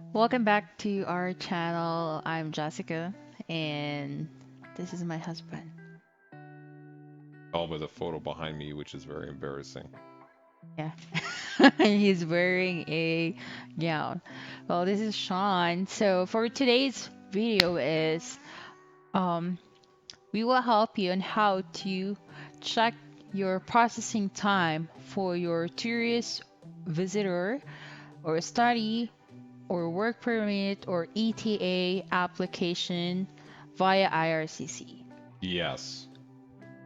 Welcome back to our channel. I'm Jessica, and this is my husband. All with a photo behind me, which is very embarrassing. Yeah, he's wearing a gown. Well, this is Sean. So for today's video is um we will help you on how to check your processing time for your tourist visitor or study or work permit or ETA application via IRCC. Yes.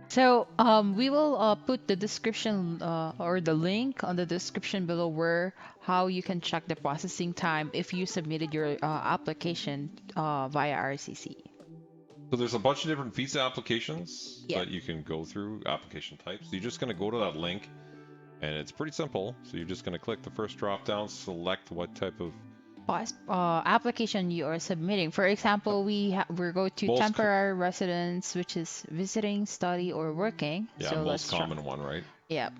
So we will put the description or the link on the description below where how you can check the processing time if you submitted your application via RCC. So there's a bunch of different visa applications Yep. that you can go through, application types. So you're just going to go to that link, and it's pretty simple. So you're just going to click the first drop down, select what type of Application you are submitting. For uh, example, we go to most, temporary residence, which is visiting, study, or working. yeah, So most let's try. common one, right? Yep.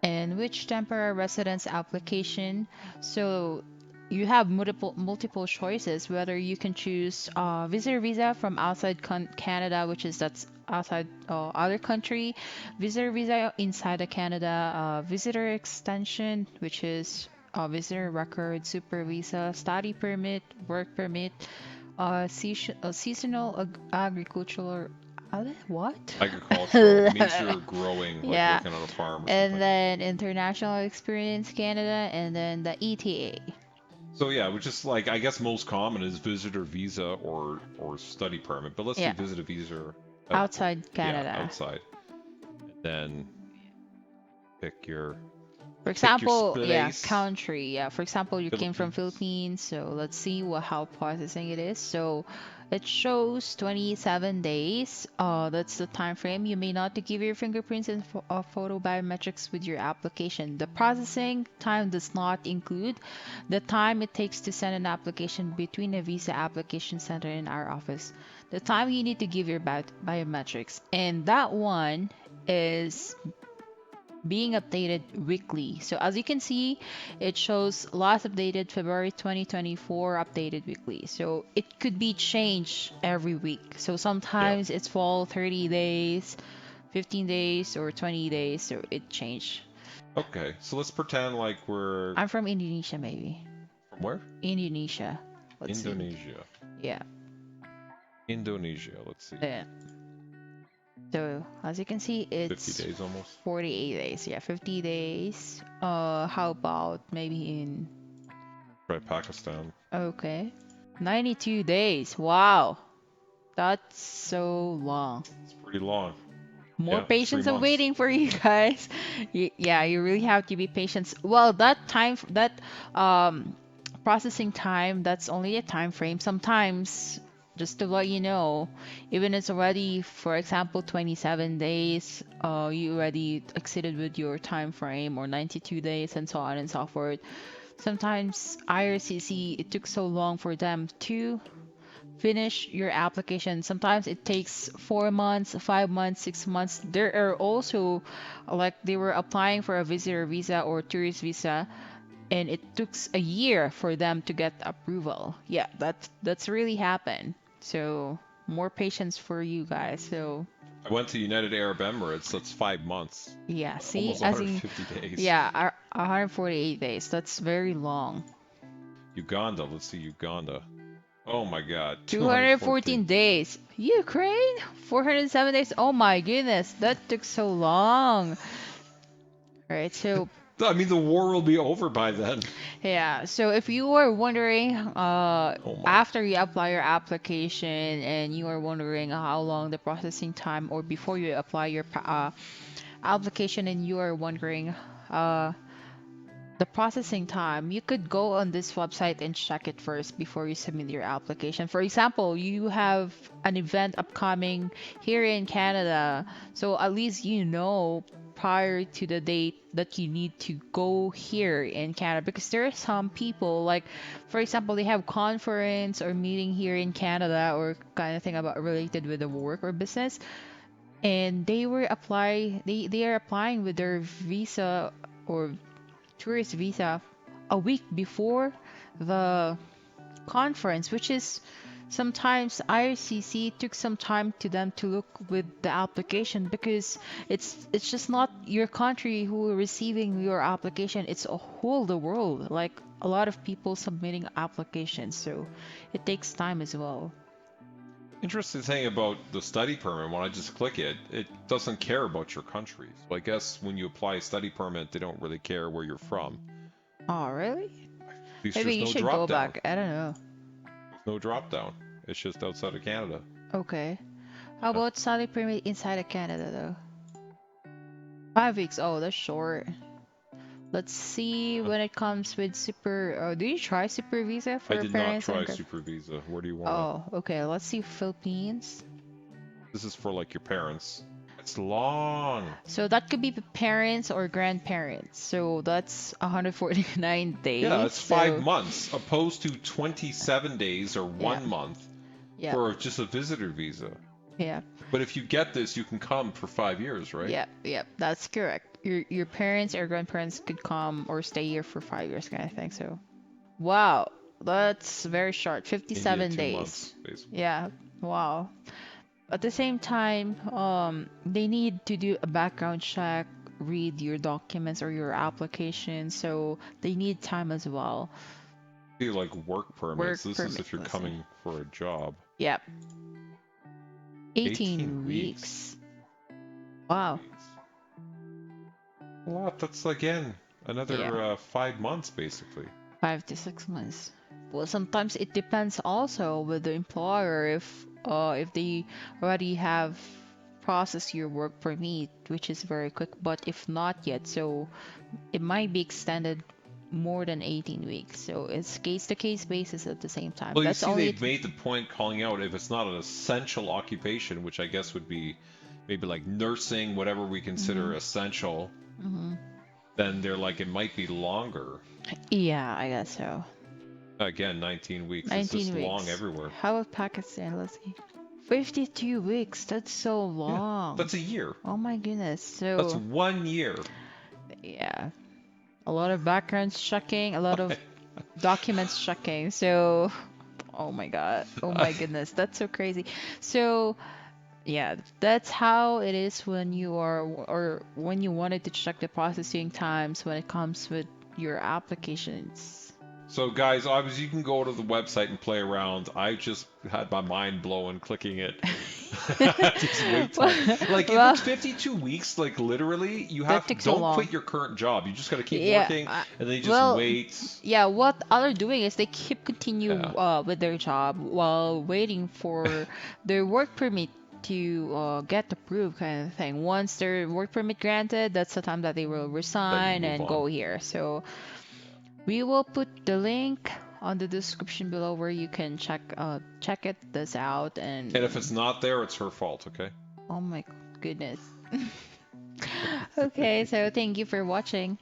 And which temporary residence application. So you have multiple choices whether you can choose visitor visa from outside Canada, which is that's outside other country, visitor visa inside of Canada, visitor extension, which is visitor record, super visa, study permit, work permit, seasonal agricultural what? Agricultural means you're growing, like Yeah, working on a farm or and something. then International Experience Canada, and then the ETA So yeah, which is like I guess most common is visitor visa or study permit. But let's do yeah, visitor visa. outside Yeah, Canada. outside. And then pick your For pick your example, yeah, place. country. Yeah, for example, you came from Philippines. Philippines, so let's see how processing it is. So it shows 27 days. That's the time frame. You may not to give your fingerprints and photo biometrics with your application. The processing time does not include the time it takes to send an application between a visa application center and our office. The time you need to give your biometrics, and that one is being updated weekly. So as you can see, it shows last updated February 2024, updated weekly. So it could be changed every week. So Yeah. sometimes it's fall 30 days, 15 days, or 20 days. So it changed. Okay. So let's pretend like we're I'm from Indonesia, maybe. from where? Indonesia. Let's see. Indonesia. Yeah. Indonesia. Let's see. Yeah. So as you can see, 50 it's days almost. 48 days. Yeah, 50 days. How about maybe in Try Pakistan. okay. 92 days. Wow. That's so long. It's pretty long. More Yeah, 3 patience of months. waiting for you guys. Yeah, you really have to be patient. Well, that processing time, that's only a time frame. Sometimes, just to let you know, even it's already, for example, 27 days, you already exceeded with your time frame or 92 days and so on and so forth. Sometimes IRCC, it took so long for them to finish your application. Sometimes it takes 4 months, 5 months, 6 months. There are also like they were applying for a visitor visa or tourist visa, and it took a year for them to get approval. Yeah, that's really happened. So more patience for you guys. So I went to United Arab Emirates. That's 5 months. yeah, see, Almost as in 150 days. yeah, 148 days. That's very long. Uganda. Let's see Uganda. Oh my God. 214. 214 days. Ukraine? 407 days. Oh my goodness, that took so long. Right, so I mean, the war will be over by then. yeah, so if you are wondering, Oh my. after you apply your application and you are wondering how long the processing time, or before you apply your application and you are wondering, uh, the processing time, you could go on this website and check it first before you submit your application. For example, you have an event upcoming here in Canada, so at least you know prior to the date that you need to go here in Canada, because there are some people like, for example, they have conference or meeting here in Canada or kind of thing about related with the work or business, and they are applying with their visa or tourist visa a week before the conference, which is sometimes IRCC took some time to them to look with the application because it's just not your country who are receiving your application, it's a whole the world, like a lot of people submitting applications, so it takes time as well. Interesting thing about the study permit, when I just click it, it doesn't care about your country. So I guess when you apply a study permit, they don't really care where you're from. Oh, really? At least Maybe there's you no should go drop down. back. I don't know. There's no drop down. It's just outside of Canada. Okay. How Yeah. about study permit inside of Canada though? 5 weeks. Oh, that's short. Let's see when it comes with super. Oh, do you try super visa I for did not parents try and? Super Visa. Where do you want it? Oh, okay. Let's see Philippines. This is for like your parents. It's long. So that could be the parents or grandparents. So that's 149 Yeah, days. it's 5 So months opposed to 27 days or yeah, 1 month yeah, for just a visitor visa. yeah, But if you get this, you can come for 5 years, right? yeah, yeah. That's correct. Your parents or grandparents could come or stay here for 5 years, kind of thing. So wow, that's very short. India, 57 2 months, days. basically. Yeah, wow. At the same time, they need to do a background check, read your documents or your application, so they need time as well. See, like work Work permits. This is permit, if you're let's see. coming for a job. Yep, 18 18 weeks. weeks. Wow. A lot. That's again Yeah, another 5 months, basically. 5 to 6 months. Well, sometimes it depends also with the employer if they already have processed your work permit, which is very quick, but if not yet, so it might be extended more than 18 weeks. So it's case to case basis at the same time. Well, you That's see, only they've made the point calling out if it's not an essential occupation, which I guess would be maybe like nursing, whatever we consider Mhm, essential, mhm. then they're like it might be longer. Yeah, I guess so. Again, 19 weeks. It's 19 just long weeks. everywhere. How about Pakistan? Let's see. 52 weeks. That's so Yeah, long. that's a year. Oh my goodness. That's So, 1 year. yeah, a lot of background checking, a lot of documents checking. So, oh my God. Oh my goodness. That's so crazy. So, yeah, that's how it is when you are, or when you wanted to check the processing times when it comes with your applications. So, guys, obviously you can go to the website and play around. I just had my mind blowing clicking it. Just wait Well, time. Like if well, it's 52 weeks, like literally, you that have took so don't long. quit your current job. You just got to keep Yeah. working, and then you just Well, wait. yeah. What other doing is they keep continue Yeah. with their job while waiting for their work permit to get approved, kind of thing. Once their work permit granted, that's the time that they will Then you resign move and on. go here. So we will put the link on the description below where you can check it this out. And if And it's not there, it's her fault. Okay. oh my goodness. Okay, so thank you for watching.